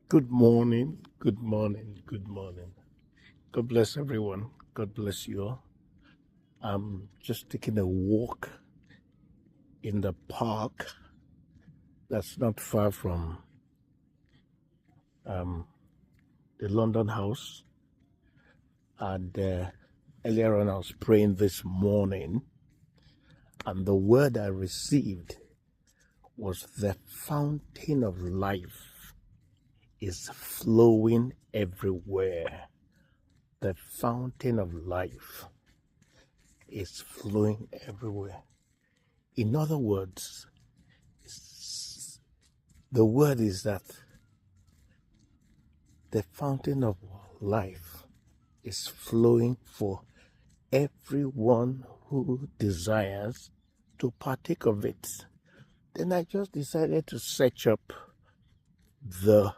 Good morning, good morning, good morning. God bless everyone. God bless you all. I'm just taking a walk in the park that's not far from the London House. And earlier on, I was praying this morning, and the word I received was the fountain of life is flowing everywhere. The fountain of life is flowing everywhere. In other words, the word is that the fountain of life is flowing for everyone who desires to partake of it. Then I just decided to search up the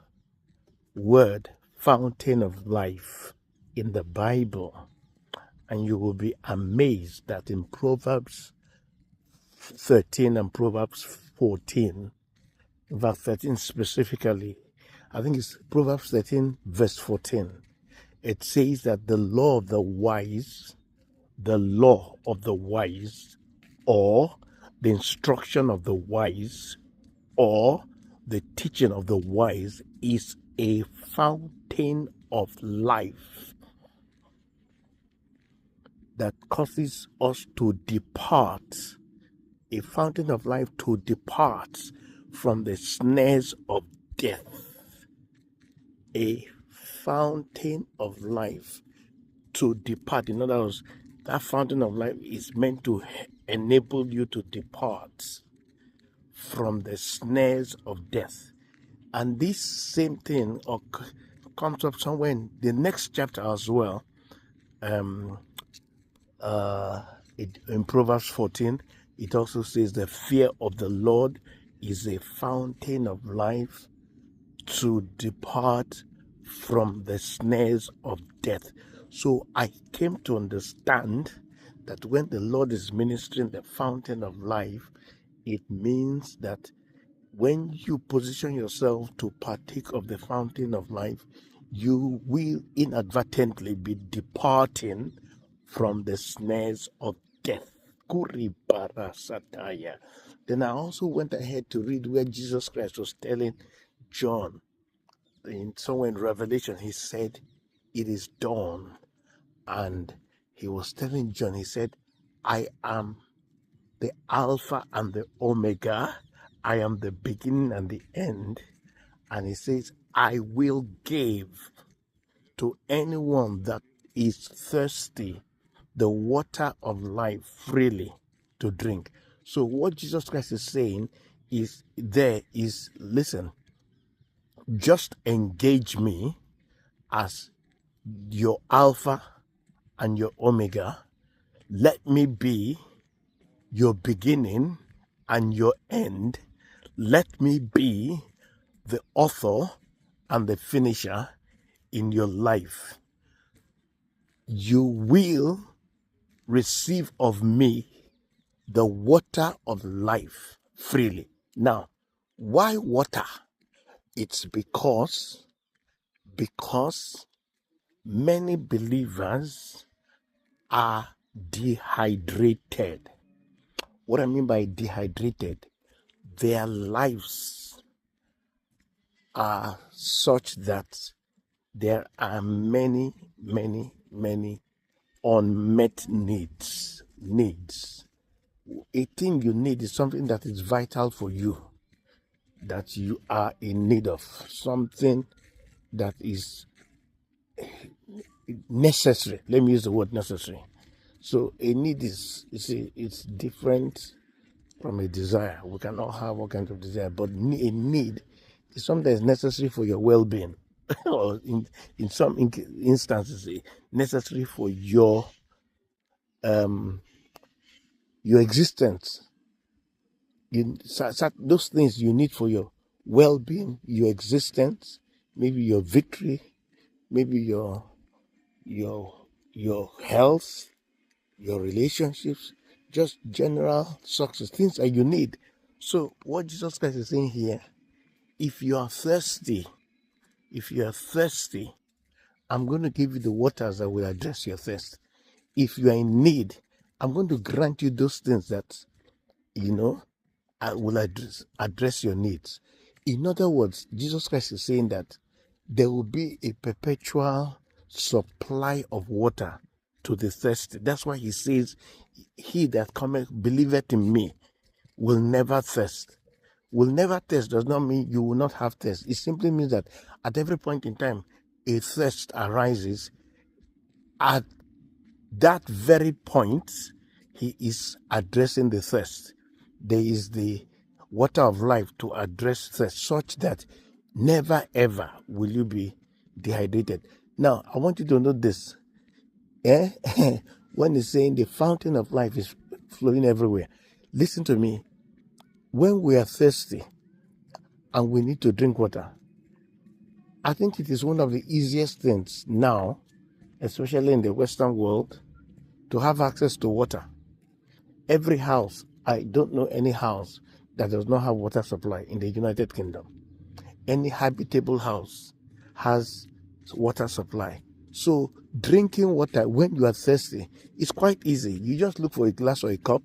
word fountain of life in the Bible, and you will be amazed that in Proverbs 13 and Proverbs 14, verse 13 specifically, I think it's Proverbs 13, verse 14. It says that the law of the wise, or the instruction of the wise, or the teaching of the wise is a fountain of life that causes us to depart, a fountain of life to depart from the snares of death. A fountain of life to depart. In other words, that fountain of life is meant to enable you to depart from the snares of death. And this same thing comes up somewhere in the next chapter as well. In Proverbs 14, it also says the fear of the Lord is a fountain of life to depart from the snares of death. So I came to understand that when the Lord is ministering the fountain of life, it means that when you position yourself to partake of the fountain of life, you will inadvertently be departing from the snares of death. Then I also went ahead to read where Jesus Christ was telling John, somewhere in Revelation, he said, "It is done." And he was telling John, he said, "I am the Alpha and the Omega. I am the beginning and the end." And he says, "I will give to anyone that is thirsty the water of life freely to drink." So what Jesus Christ is saying is, listen, just engage me as your Alpha and your Omega. Let me be your beginning and your end. Let me be the author and the finisher in your life. You will receive of me the water of life freely. Now, why water? It's because many believers are dehydrated. What I mean by dehydrated, their lives are such that there are many unmet needs. A thing you need is something that is vital for you, that you are in need of, something that is necessary. Let me use the word necessary. So a need is, you see, it's different from a desire. We can all have all kinds of desire, but a need is something that is necessary for your well-being, or in some instances, necessary for your existence. Those things you need for your well-being, your existence, maybe your victory, maybe your health, your relationships, just general success, things that you need. So what Jesus Christ is saying here, if you are thirsty If you are thirsty, I'm going to give you the waters that will address your thirst. If you are in need, I'm going to grant you those things that, will address your needs. In other words, Jesus Christ is saying that there will be a perpetual supply of water to the thirsty. That's why he says, he that cometh, believeth in me, will never thirst. Will never thirst does not mean you will not have thirst. It simply means that at every point in time, a thirst arises. At that very point, he is addressing the thirst. There is the water of life to address thirst, such that never ever will you be dehydrated. Now, I want you to note this. When he's saying the fountain of life is flowing everywhere, listen to me. When we are thirsty and we need to drink water, I think it is one of the easiest things now, especially in the Western world, to have access to water. Every house, I don't know any house that does not have water supply in the United Kingdom. Any habitable house has water supply. So drinking water when you are thirsty is quite easy. You just look for a glass or a cup,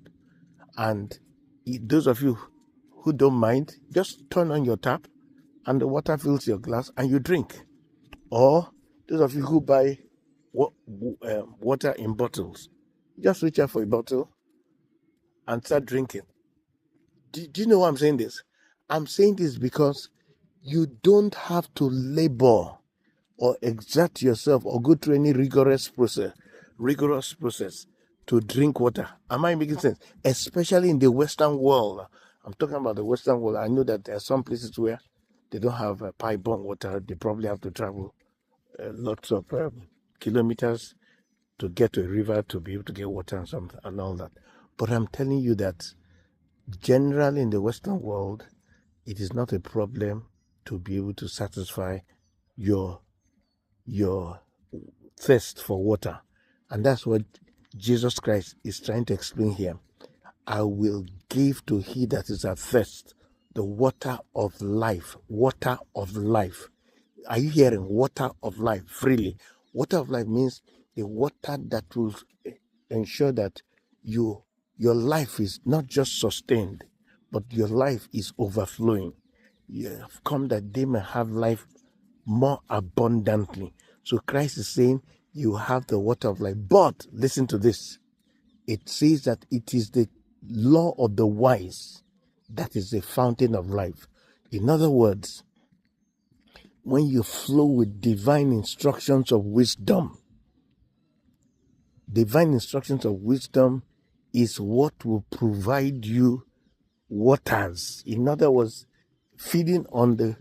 and those of you who don't mind, just turn on your tap and the water fills your glass and you drink. Or those of you who buy water in bottles, just reach out for a bottle and start drinking. Do you know why I'm saying this? I'm saying this because you don't have to labor or exert yourself or go through any rigorous process to drink water. Am I making sense? Especially in the Western world. I'm talking about the Western world. I know that there are some places where they don't have pipe-borne water. They probably have to travel lots of kilometers to get to a river to be able to get water and all that. But I'm telling you that generally in the Western world, it is not a problem to be able to satisfy your thirst for water. And that's what Jesus Christ is trying to explain here. I will give to he that is athirst the water of life. Water of life. Are you hearing? Water of life freely. Water of life means the water that will ensure that your life is not just sustained, but your life is overflowing. You have come that they may have life more abundantly. So Christ is saying you have the water of life. But listen to this. It says that it is the law of the wise that is the fountain of life. In other words, when you flow with divine instructions of wisdom is what will provide you waters. In other words, feeding on the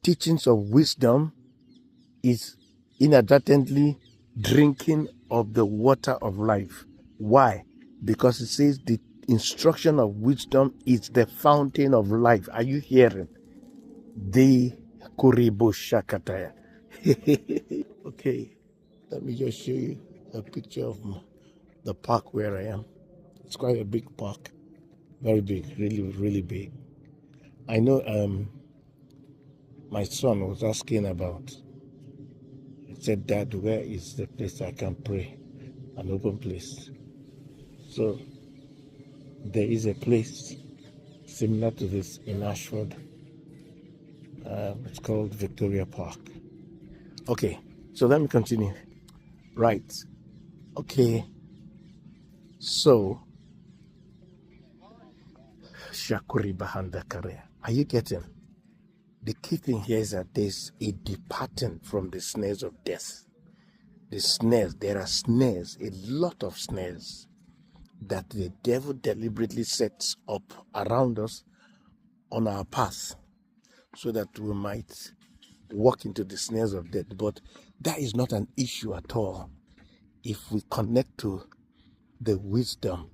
teachings of wisdom is inadvertently drinking of the water of life. Why? Because it says the instruction of wisdom is the fountain of life. Are you hearing? The Kuribo Shakataya. Okay, let me just show you a picture of the park where I am. It's quite a big park. Very big, really, really big. I know my son was asking about, he said, Dad, where is the place I can pray? An open place. So there is a place similar to this in Ashford. It's called Victoria Park. Okay, so let me continue. Right. Okay. So, Shakuri Bahanda Kare. Are you getting? The key thing here is that there's a departing from the snares of death. The snares, there are snares, a lot of snares that the devil deliberately sets up around us on our path so that we might walk into the snares of death. But that is not an issue at all if we connect to the wisdom,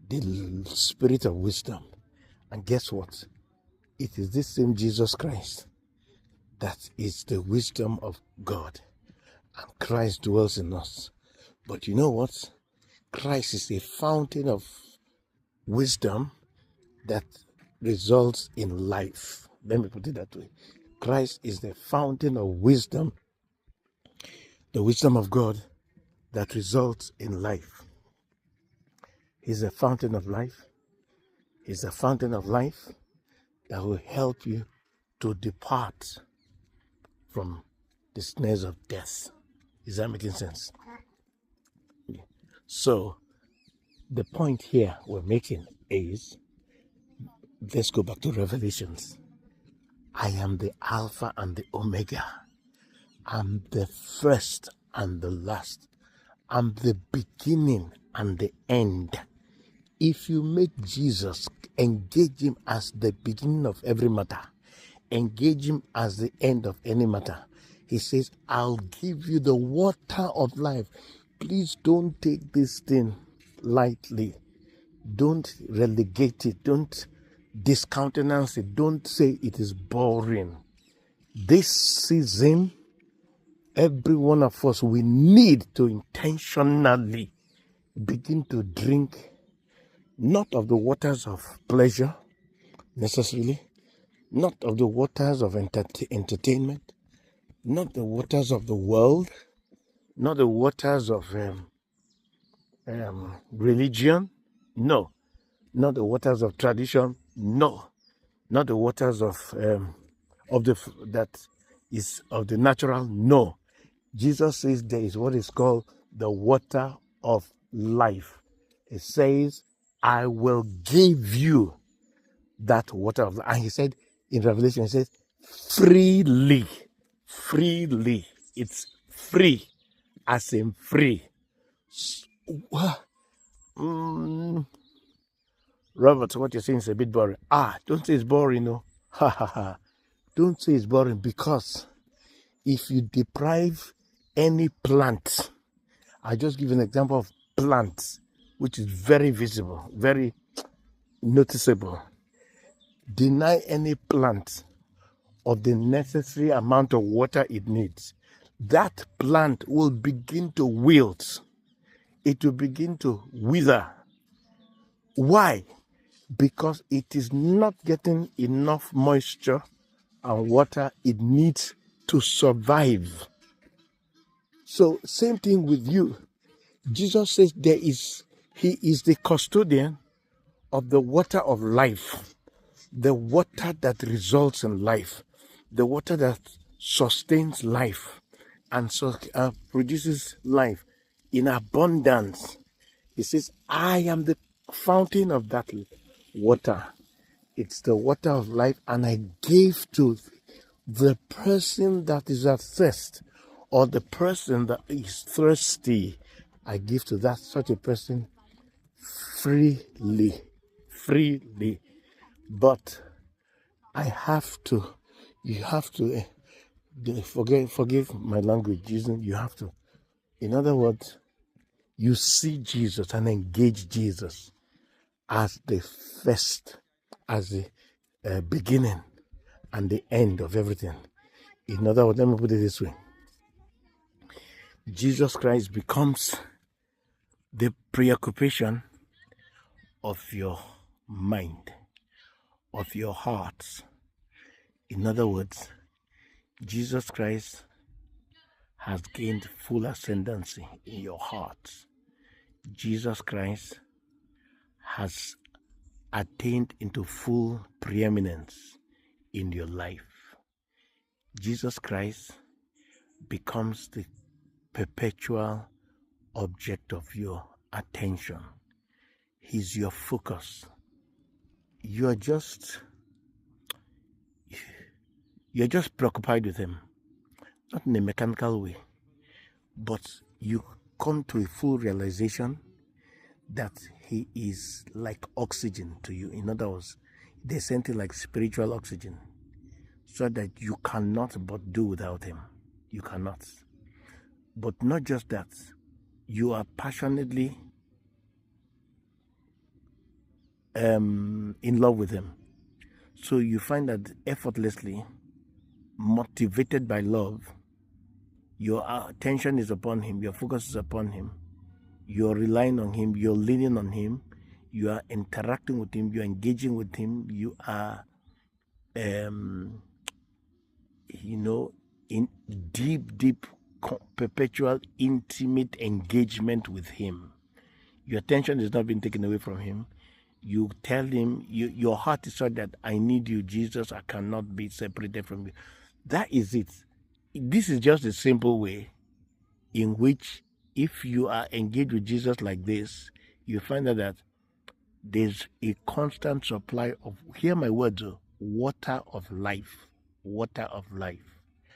the spirit of wisdom. And guess what? It is this same Jesus Christ that is the wisdom of God. And Christ dwells in us. But you know what? Christ is a fountain of wisdom that results in life. Let me put it that way. Christ is the fountain of wisdom, the wisdom of God that results in life. He's the fountain of life. He's the fountain of life that will help you to depart from the snares of death. Is that making sense? So, the point here we're making is, let's go back to Revelations. I am the Alpha and the Omega. I'm the first and the last. I'm the beginning and the end. If you make Jesus, engage him as the beginning of every matter, engage him as the end of any matter. He says, I'll give you the water of life. Please don't take this thing lightly. Don't relegate it. Don't discountenance it. Don't say it is boring. This season, every one of us, we need to intentionally begin to drink not of the waters of pleasure necessarily, not of the waters of entertainment, not the waters of the world, not the waters of religion, no, not the waters of tradition, no, not the waters of that is of the natural, no. Jesus says there is what is called the water of life. It says, I will give you that water of life. And he said in Revelation, he says, freely. Freely. It's free, as in free. Robert, what you're saying is a bit boring. Don't say it's boring, no. Ha ha ha. Don't say it's boring, because if you deprive any plant, I'll just give an example of plants, which is very visible, very noticeable. Deny any plant of the necessary amount of water it needs, that plant will begin to wilt. It will begin to wither. Why? Because it is not getting enough moisture and water it needs to survive. So, same thing with you. Jesus says he is the custodian of the water of life, the water that results in life, the water that sustains life and produces life in abundance. He says, I am the fountain of that water. It's the water of life, and I gave to the person that is at thirst, or the person that is thirsty. I give to that such a person freely. But you have to forgive my language using, you have to, in other words, you see Jesus and engage Jesus as the first, as the beginning and the end of everything. In other words, let me put it this way. Jesus Christ becomes the preoccupation of your mind, of your heart. In other words, Jesus Christ has gained full ascendancy in your heart. Jesus Christ has attained into full preeminence in your life. Jesus Christ becomes the perpetual object of your attention. He's your focus. You're just preoccupied with him, not in a mechanical way, but you come to a full realization that he is like oxygen to you. In other words, there's something like spiritual oxygen, so that you cannot but do without him. You cannot. But not just that, you are passionately in love with him. So you find that effortlessly, motivated by love, your attention is upon him, your focus is upon him, you're relying on him, you're leaning on him, you are interacting with him, you're engaging with him, you are in deep, perpetual, intimate engagement with him. Your attention is not being taken away from him. You tell him, your heart is such that I need you, Jesus. I cannot be separated from you. That is it. This is just a simple way in which, if you are engaged with Jesus like this, you find out that there's a constant supply of, hear my words, water of life. Water of life.